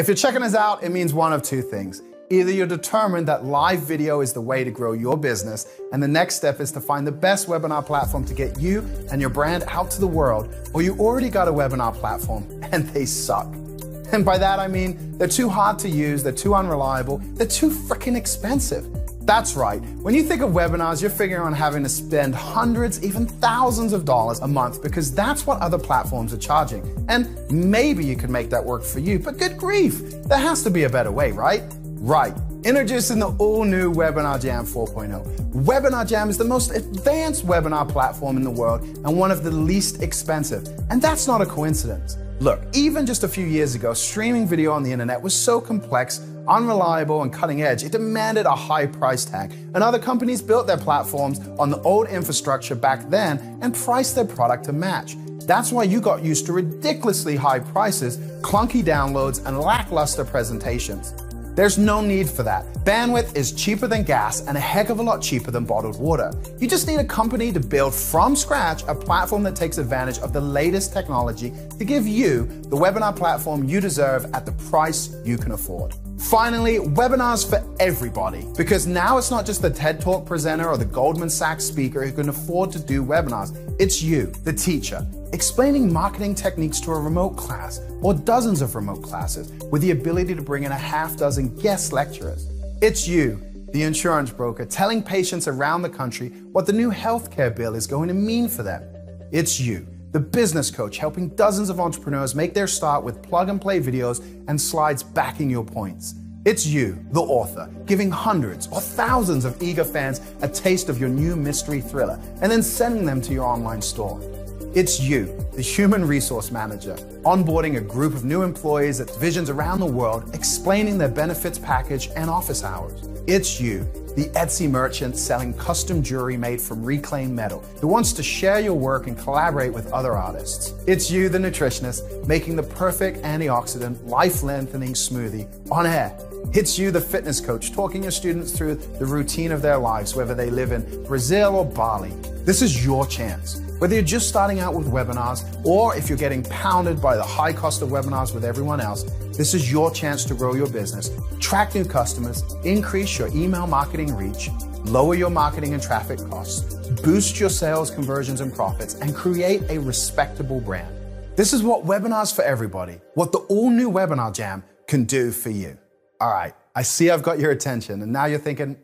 If you're checking us out, it means one of two things. Either you're determined that live video is the way to grow your business, and the next step is to find the best webinar platform to get you and your brand out to the world, or you already got a webinar platform and they suck. And by that I mean they're too hard to use, they're too unreliable, they're too freaking expensive. That's right. When you think of webinars, you're figuring on having to spend hundreds, even thousands of dollars a month because that's what other platforms are charging. And maybe you could make that work for you, but good grief, there has to be a better way, right? Right. Introducing the all-new WebinarJam 4.0. WebinarJam is the most advanced webinar platform in the world and one of the least expensive. And that's not a coincidence. Look, even just a few years ago, streaming video on the internet was so complex, unreliable, and cutting edge, it demanded a high price tag. And other companies built their platforms on the old infrastructure back then and priced their product to match. That's why you got used to ridiculously high prices, clunky downloads, and lackluster presentations. There's no need for that. Bandwidth is cheaper than gas and a heck of a lot cheaper than bottled water. You just need a company to build from scratch a platform that takes advantage of the latest technology to give you the webinar platform you deserve at the price you can afford. Finally, webinars for everybody, because now it's not just the TED Talk presenter or the Goldman Sachs speaker who can afford to do webinars. It's you, the teacher, explaining marketing techniques to a remote class or dozens of remote classes with the ability to bring in a half dozen guest lecturers. It's you, the insurance broker, telling patients around the country what the new healthcare bill is going to mean for them. It's you, the business coach, helping dozens of entrepreneurs make their start with plug-and-play videos and slides backing your points. It's you, the author, giving hundreds or thousands of eager fans a taste of your new mystery thriller and then sending them to your online store. It's you, the human resource manager, onboarding a group of new employees at divisions around the world, explaining their benefits package and office hours. It's you, the Etsy merchant selling custom jewelry made from reclaimed metal, who wants to share your work and collaborate with other artists. It's you, the nutritionist, making the perfect antioxidant, life-lengthening smoothie on air. It's you, the fitness coach, talking your students through the routine of their lives, whether they live in Brazil or Bali. This is your chance. Whether you're just starting out with webinars or if you're getting pounded by the high cost of webinars with everyone else, this is your chance to grow your business, attract new customers, increase your email marketing reach, lower your marketing and traffic costs, boost your sales conversions and profits, and create a respectable brand. This is what Webinars for Everybody, what the all-new WebinarJam can do for you. All right, I see I've got your attention, and now you're thinking,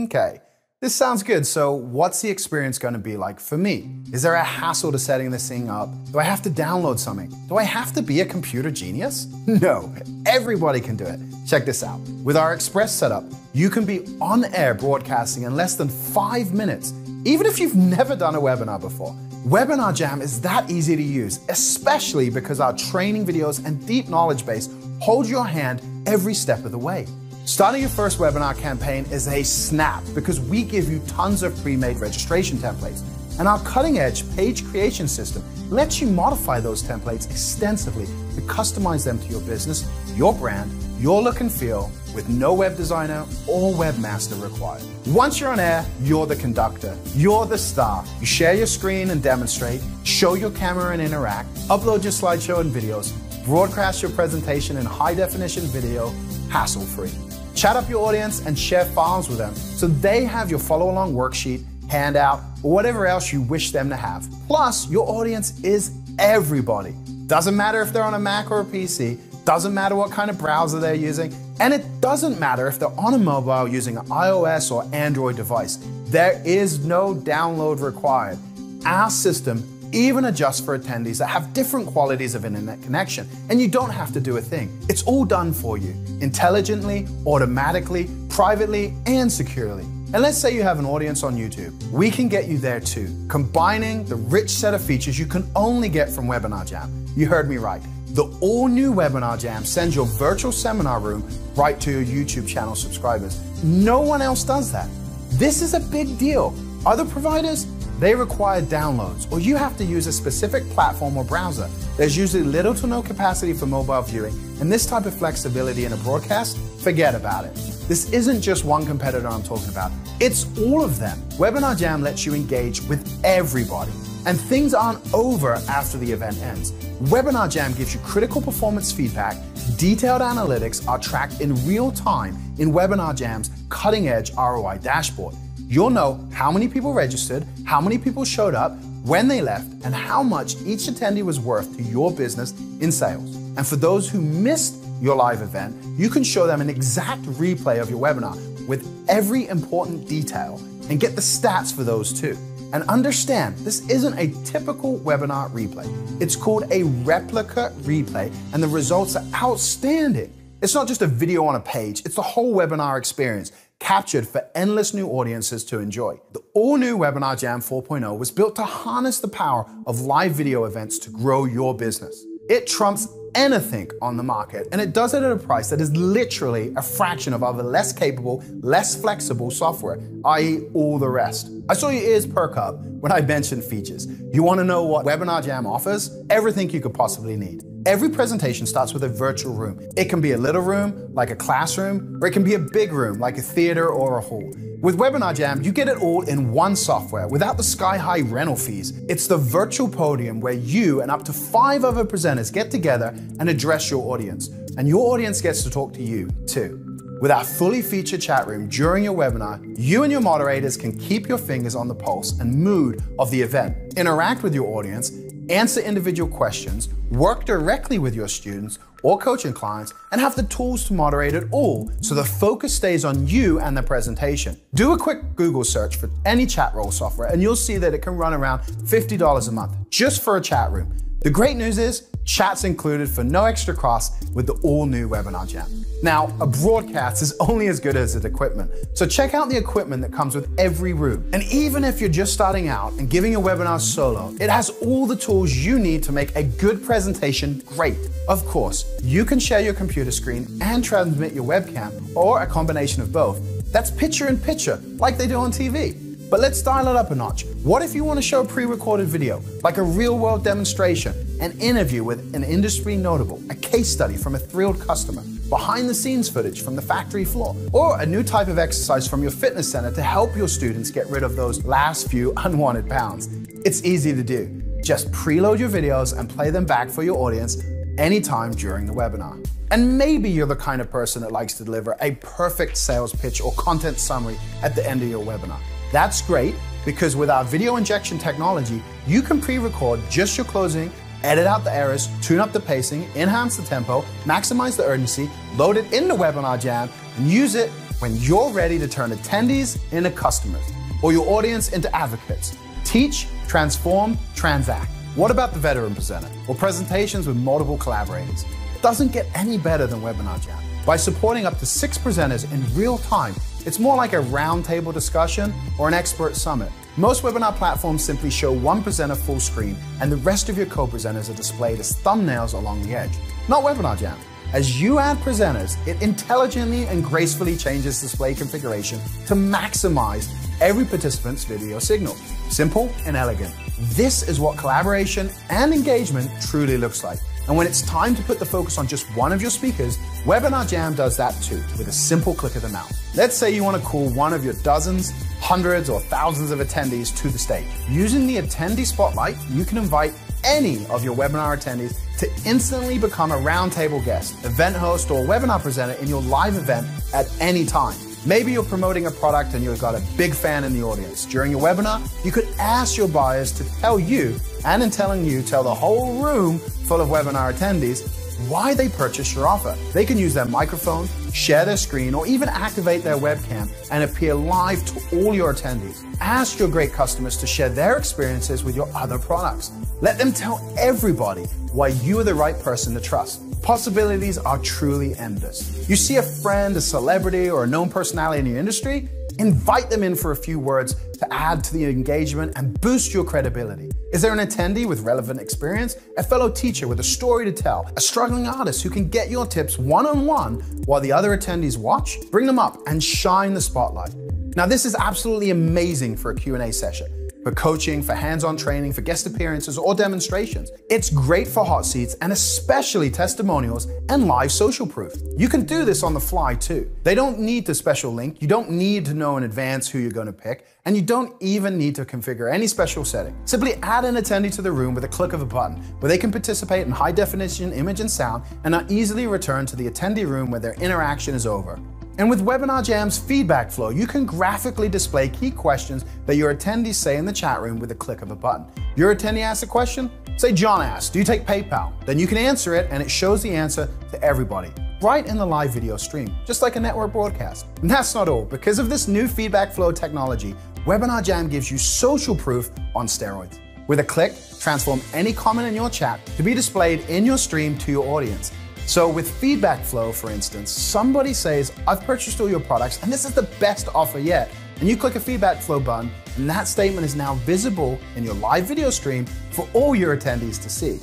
okay, this sounds good, so what's the experience going to be like for me? Is there a hassle to setting this thing up? Do I have to download something? Do I have to be a computer genius? No, everybody can do it. Check this out. With our Express setup, you can be on air broadcasting in less than 5 minutes, even if you've never done a webinar before. WebinarJam is that easy to use, especially because our training videos and deep knowledge base hold your hand every step of the way. Starting your first webinar campaign is a snap because we give you tons of pre-made registration templates. And our cutting-edge page creation system lets you modify those templates extensively to customize them to your business, your brand, your look and feel, with no web designer or webmaster required. Once you're on air, you're the conductor. You're the star. You share your screen and demonstrate, show your camera and interact, upload your slideshow and videos, broadcast your presentation in high-definition video, hassle-free. Chat up your audience and share files with them so they have your follow-along worksheet, handout, or whatever else you wish them to have. Plus, your audience is everybody. Doesn't matter if they're on a Mac or a PC, doesn't matter what kind of browser they're using, and it doesn't matter if they're on a mobile using an iOS or Android device. There is no download required. Our system even adjusts for attendees that have different qualities of internet connection, and you don't have to do a thing. It's all done for you, intelligently, automatically, privately, and securely. And let's say you have an audience on YouTube. We can get you there too, combining the rich set of features you can only get from WebinarJam. You heard me right. The all-new WebinarJam sends your virtual seminar room right to your YouTube channel subscribers. No one else does that. This is a big deal. Other providers, they require downloads, or you have to use a specific platform or browser. There's usually little to no capacity for mobile viewing, and this type of flexibility in a broadcast, forget about it. This isn't just one competitor I'm talking about, it's all of them. WebinarJam lets you engage with everybody. And things aren't over after the event ends. WebinarJam gives you critical performance feedback. Detailed analytics are tracked in real time in WebinarJam's cutting-edge ROI dashboard. You'll know how many people registered, how many people showed up, when they left, and how much each attendee was worth to your business in sales. And for those who missed your live event, you can show them an exact replay of your webinar with every important detail and get the stats for those too. And understand, this isn't a typical webinar replay. It's called a replica replay, and the results are outstanding. It's not just a video on a page, it's the whole webinar experience, captured for endless new audiences to enjoy. The all-new WebinarJam 4.0 was built to harness the power of live video events to grow your business. It trumps anything on the market, and it does it at a price that is literally a fraction of other less capable, less flexible software, i.e. all the rest. I saw your ears perk up when I mentioned features. You want to know what WebinarJam offers? Everything you could possibly need. Every presentation starts with a virtual room. It can be a little room, like a classroom, or it can be a big room, like a theater or a hall. With WebinarJam, you get it all in one software without the sky-high rental fees. It's the virtual podium where you and up to 5 other presenters get together and address your audience. And your audience gets to talk to you too. With our fully featured chat room during your webinar, you and your moderators can keep your fingers on the pulse and mood of the event, interact with your audience, answer individual questions, work directly with your students or coaching clients, and have the tools to moderate it all so the focus stays on you and the presentation. Do a quick Google search for any chat role software and you'll see that it can run around $50 a month just for a chat room. The great news is, chat's included for no extra cost with the all-new WebinarJam. Now, a broadcast is only as good as its equipment, so check out the equipment that comes with every room. And even if you're just starting out and giving your webinar solo, it has all the tools you need to make a good presentation great. Of course, you can share your computer screen and transmit your webcam, or a combination of both. That's picture-in-picture, like they do on TV. But let's dial it up a notch. What if you want to show a pre-recorded video, like a real-world demonstration, an interview with an industry notable, a case study from a thrilled customer, behind-the-scenes footage from the factory floor, or a new type of exercise from your fitness center to help your students get rid of those last few unwanted pounds? It's easy to do. Just preload your videos and play them back for your audience anytime during the webinar. And maybe you're the kind of person that likes to deliver a perfect sales pitch or content summary at the end of your webinar. That's great, because with our video injection technology, you can pre-record just your closing, edit out the errors, tune up the pacing, enhance the tempo, maximize the urgency, load it into WebinarJam, and use it when you're ready to turn attendees into customers, or your audience into advocates. Teach, transform, transact. What about the veteran presenter, or presentations with multiple collaborators? It doesn't get any better than WebinarJam. By supporting up to 6 presenters in real time, it's more like a roundtable discussion or an expert summit. Most webinar platforms simply show one presenter full screen and the rest of your co-presenters are displayed as thumbnails along the edge. Not WebinarJam. As you add presenters, it intelligently and gracefully changes display configuration to maximize every participant's video signal. Simple and elegant. This is what collaboration and engagement truly looks like. And when it's time to put the focus on just one of your speakers, WebinarJam does that too, with a simple click of the mouse. Let's say you want to call one of your dozens, hundreds, or thousands of attendees to the stage. Using the attendee spotlight, you can invite any of your webinar attendees to instantly become a roundtable guest, event host, or webinar presenter in your live event at any time. Maybe you're promoting a product and you've got a big fan in the audience. During your webinar, you could ask your buyers to tell you, and in telling you, tell the whole room full of webinar attendees why they purchased your offer. They can use their microphone, share their screen, or even activate their webcam and appear live to all your attendees. Ask your great customers to share their experiences with your other products. Let them tell everybody why you are the right person to trust. Possibilities are truly endless. You see a friend, a celebrity, or a known personality in your industry? Invite them in for a few words to add to the engagement and boost your credibility. Is there an attendee with relevant experience? A fellow teacher with a story to tell? A struggling artist who can get your tips one-on-one while the other attendees watch? Bring them up and shine the spotlight. Now, this is absolutely amazing for a Q&A session. for coaching, for hands-on training, for guest appearances or demonstrations. It's great for hot seats and especially testimonials and live social proof. You can do this on the fly too. They don't need the special link. You don't need to know in advance who you're going to pick, and you don't even need to configure any special setting. Simply add an attendee to the room with a click of a button, where they can participate in high definition image and sound and are easily returned to the attendee room where their interaction is over. And with WebinarJam's feedback flow, you can graphically display key questions that your attendees say in the chat room with a click of a button. Your attendee asks a question, say John asked, do you take PayPal? Then you can answer it and it shows the answer to everybody, right in the live video stream, just like a network broadcast. And that's not all. Because of this new feedback flow technology, WebinarJam gives you social proof on steroids. With a click, transform any comment in your chat to be displayed in your stream to your audience. So with feedback flow, for instance, somebody says, I've purchased all your products and this is the best offer yet. And you click a feedback flow button and that statement is now visible in your live video stream for all your attendees to see.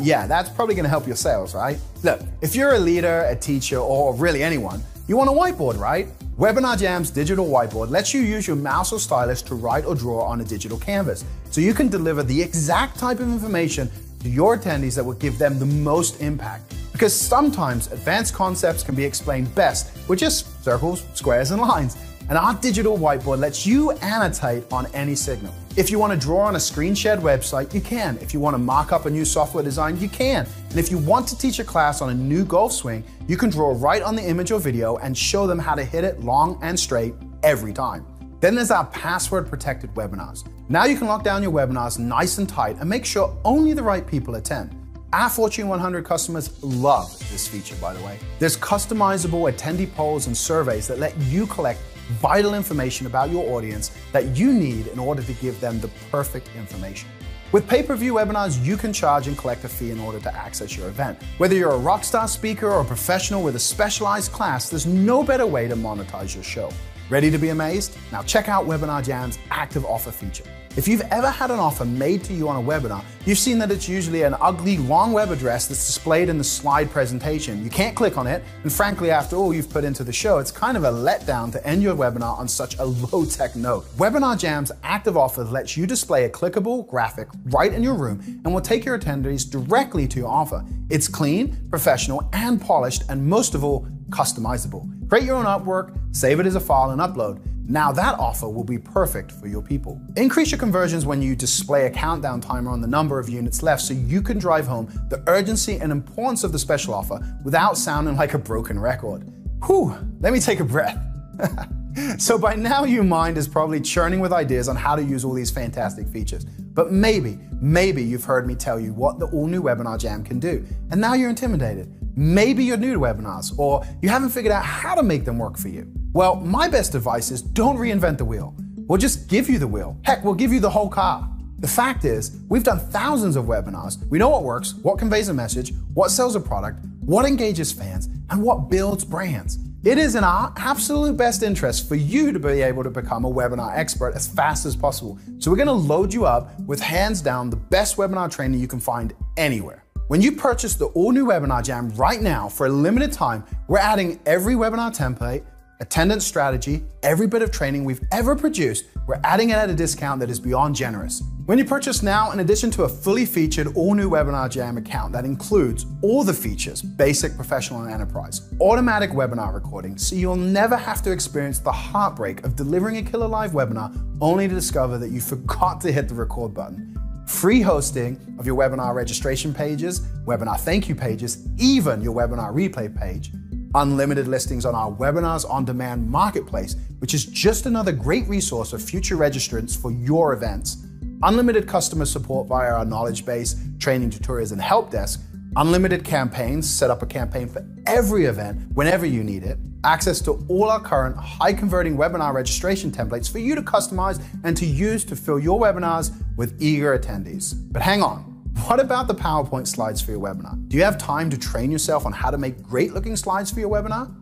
Yeah, that's probably gonna help your sales, right? Look, if you're a leader, a teacher, or really anyone, you want a whiteboard, right? WebinarJam's digital whiteboard lets you use your mouse or stylus to write or draw on a digital canvas, so you can deliver the exact type of information to your attendees that will give them the most impact. Because sometimes advanced concepts can be explained best with just circles, squares, and lines. And our digital whiteboard lets you annotate on any signal. If you want to draw on a screen shared website, you can. If you want to mark up a new software design, you can. And if you want to teach a class on a new golf swing, you can draw right on the image or video and show them how to hit it long and straight every time. Then there's our password protected webinars. Now you can lock down your webinars nice and tight and make sure only the right people attend. Our Fortune 100 customers love this feature, by the way. There's customizable attendee polls and surveys that let you collect vital information about your audience that you need in order to give them the perfect information. With pay-per-view webinars, you can charge and collect a fee in order to access your event. Whether you're a rock star speaker or a professional with a specialized class, there's no better way to monetize your show. Ready to be amazed? Now check out WebinarJam's active offer feature. If you've ever had an offer made to you on a webinar, you've seen that it's usually an ugly long web address that's displayed in the slide presentation. You can't click on it, and frankly, after all you've put into the show, it's kind of a letdown to end your webinar on such a low-tech note. WebinarJam's active offer lets you display a clickable graphic right in your room and will take your attendees directly to your offer. It's clean, professional, and polished, and most of all, customizable. Create your own artwork, save it as a file, and upload. Now that offer will be perfect for your people. Increase your conversions when you display a countdown timer on the number of units left so you can drive home the urgency and importance of the special offer without sounding like a broken record. Whew, let me take a breath. So by now your mind is probably churning with ideas on how to use all these fantastic features. But maybe you've heard me tell you what the all-new WebinarJam can do, and now you're intimidated. Maybe you're new to webinars, or you haven't figured out how to make them work for you. Well, my best advice is don't reinvent the wheel. We'll just give you the wheel. Heck, we'll give you the whole car. The fact is, we've done thousands of webinars. We know what works, what conveys a message, what sells a product, what engages fans, and what builds brands. It is in our absolute best interest for you to be able to become a webinar expert as fast as possible. So we're gonna load you up with hands down the best webinar training you can find anywhere. When you purchase the all-new WebinarJam right now for a limited time, we're adding every webinar template, attendance strategy, every bit of training we've ever produced, we're adding it at a discount that is beyond generous. When you purchase now, in addition to a fully featured all-new WebinarJam account that includes all the features, basic, professional, and enterprise, automatic webinar recording, so you'll never have to experience the heartbreak of delivering a killer live webinar only to discover that you forgot to hit the record button. Free hosting of your webinar registration pages, webinar thank you pages, even your webinar replay page. Unlimited listings on our Webinars on Demand marketplace, which is just another great resource of future registrants for your events. Unlimited customer support via our knowledge base, training tutorials, and help desk. Unlimited campaigns, set up a campaign for every event whenever you need it. Access to all our current high-converting webinar registration templates for you to customize and to use to fill your webinars with eager attendees. But hang on, what about the PowerPoint slides for your webinar? Do you have time to train yourself on how to make great-looking slides for your webinar?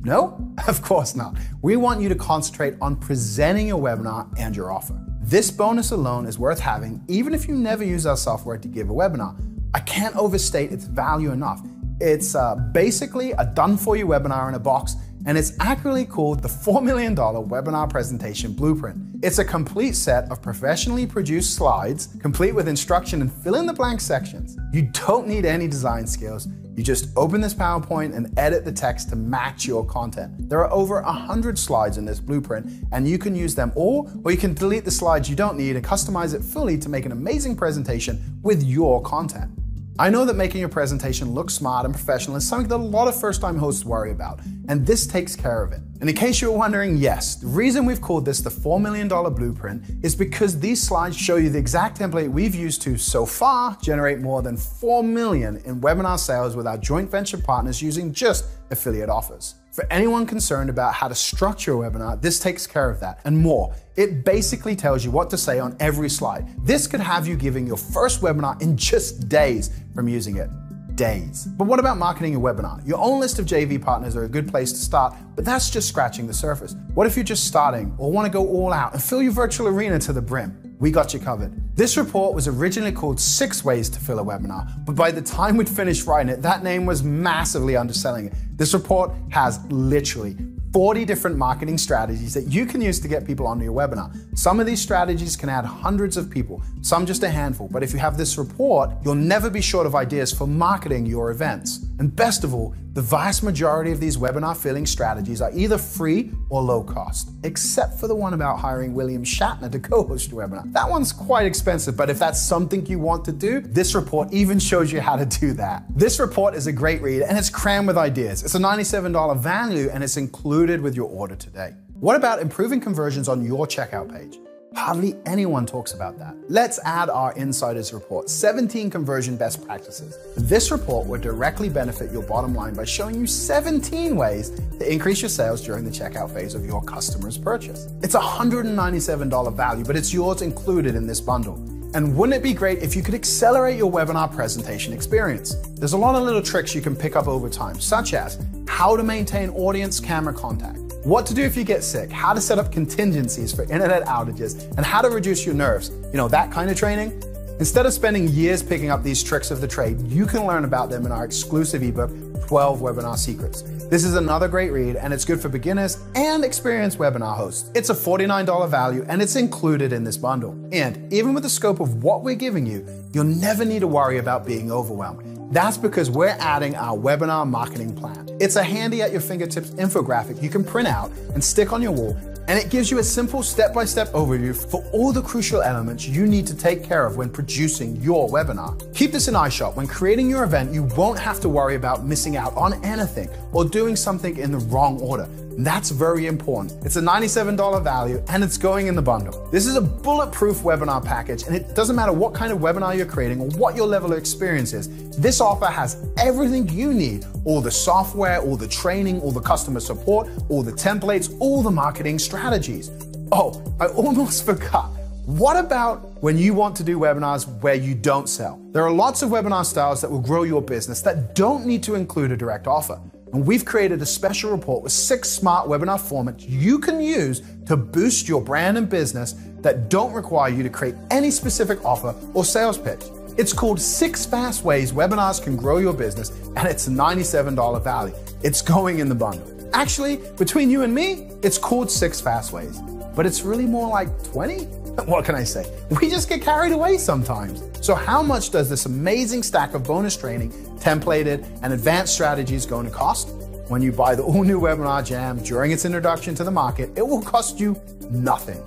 No? Of course not. We want you to concentrate on presenting your webinar and your offer. This bonus alone is worth having even if you never use our software to give a webinar. I can't overstate its value enough. It's basically a done-for-you webinar in a box, and it's accurately called the $4 million webinar presentation blueprint. It's a complete set of professionally produced slides, complete with instruction and fill in the blank sections. You don't need any design skills. You just open this PowerPoint and edit the text to match your content. There are over 100 slides in this blueprint, and you can use them all, or you can delete the slides you don't need and customize it fully to make an amazing presentation with your content. I know that making your presentation look smart and professional is something that a lot of first-time hosts worry about, and this takes care of it. And in case you were wondering, yes, the reason we've called this the $4 million blueprint is because these slides show you the exact template we've used to, so far, generate more than $4 million in webinar sales with our joint venture partners using just affiliate offers. For anyone concerned about how to structure a webinar, this takes care of that and more. It basically tells you what to say on every slide. This could have you giving your first webinar in just days from using it. Days. But what about marketing your webinar? Your own list of JV partners are a good place to start, but that's just scratching the surface. What if you're just starting or want to go all out and fill your virtual arena to the brim? We got you covered. This report was originally called 6 Ways to Fill a Webinar, but by the time we'd finished writing it, that name was massively underselling it. This report has literally 40 different marketing strategies that you can use to get people onto your webinar. Some of these strategies can add hundreds of people, some just a handful, but if you have this report, you'll never be short of ideas for marketing your events. And best of all, the vast majority of these webinar filling strategies are either free or low cost, except for the one about hiring William Shatner to co-host your webinar. That one's quite expensive, but if that's something you want to do, this report even shows you how to do that. This report is a great read and it's crammed with ideas. It's a $97 value and it's included with your order today. What about improving conversions on your checkout page? Hardly anyone talks about that. Let's add our Insiders report, 17 conversion best practices. This report will directly benefit your bottom line by showing you 17 ways to increase your sales during the checkout phase of your customer's purchase. It's a $197 value, but it's yours included in this bundle. And wouldn't it be great if you could accelerate your webinar presentation experience? There's a lot of little tricks you can pick up over time, such as how to maintain audience camera contact, what to do if you get sick, how to set up contingencies for internet outages, and how to reduce your nerves. You know, that kind of training. Instead of spending years picking up these tricks of the trade, you can learn about them in our exclusive ebook, 12 Webinar Secrets. This is another great read, and it's good for beginners and experienced webinar hosts. It's a $49 value, and it's included in this bundle. And even with the scope of what we're giving you, you'll never need to worry about being overwhelmed. That's because we're adding our webinar marketing plan. It's a handy at your fingertips infographic you can print out and stick on your wall, and it gives you a simple step-by-step overview for all the crucial elements you need to take care of when producing your webinar. Keep this in eyeshot. When creating your event, you won't have to worry about missing out on anything or doing something in the wrong order. That's very important. It's a $97 value and it's going in the bundle. This is a bulletproof webinar package, and it doesn't matter what kind of webinar you're creating or what your level of experience is. This offer has everything you need. All the software, all the training, all the customer support, all the templates, all the marketing strategies. Oh, I almost forgot. What about when you want to do webinars where you don't sell? There are lots of webinar styles that will grow your business that don't need to include a direct offer. And we've created a special report with 6 smart webinar formats you can use to boost your brand and business that don't require you to create any specific offer or sales pitch. It's called 6 Fast Ways Webinars Can Grow Your Business, and it's a $97 value. It's going in the bundle. Actually, between you and me, it's called 6 Fast Ways, but it's really more like 20? What can I say? We just get carried away sometimes. So how much does this amazing stack of bonus training, templated, and advanced strategies going to cost? When you buy the all-new WebinarJam during its introduction to the market, it will cost you nothing.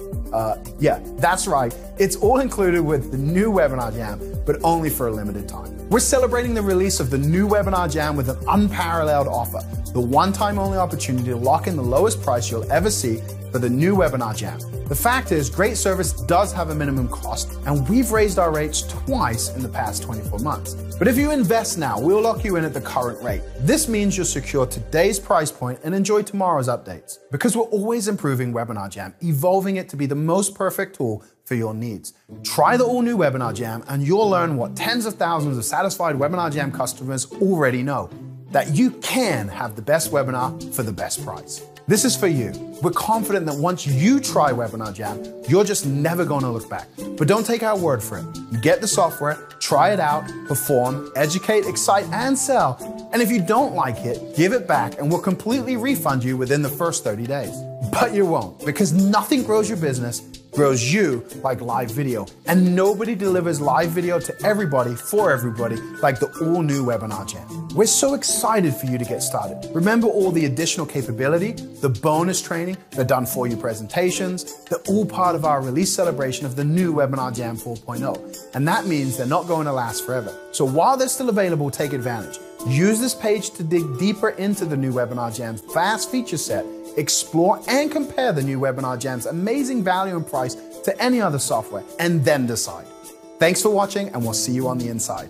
Yeah, that's right. It's all included with the new WebinarJam, but only for a limited time. We're celebrating the release of the new WebinarJam with an unparalleled offer, the one-time only opportunity to lock in the lowest price you'll ever see for the new WebinarJam. The fact is, great service does have a minimum cost, and we've raised our rates twice in the past 24 months. But if you invest now, we'll lock you in at the current rate. This means you'll secure today's price point and enjoy tomorrow's updates. Because we're always improving WebinarJam, evolving it to be the most perfect tool for your needs. Try the all-new WebinarJam, and you'll learn what tens of thousands of satisfied WebinarJam customers already know: that you can have the best webinar for the best price. This is for you. We're confident that once you try WebinarJam, you're just never going to look back. But don't take our word for it. Get the software, try it out, perform, educate, excite, and sell. And if you don't like it, give it back and we'll completely refund you within the first 30 days. But you won't, because nothing grows your business, grows you like live video. And nobody delivers live video to everybody, for everybody, like the all-new WebinarJam. We're so excited for you to get started. Remember all the additional capability, the bonus training, the done-for-you presentations, they're all part of our release celebration of the new WebinarJam 4.0. And that means they're not going to last forever. So while they're still available, take advantage. Use this page to dig deeper into the new WebinarJam's vast feature set, explore and compare the new WebinarJam's amazing value and price to any other software, and then decide. Thanks for watching, and we'll see you on the inside.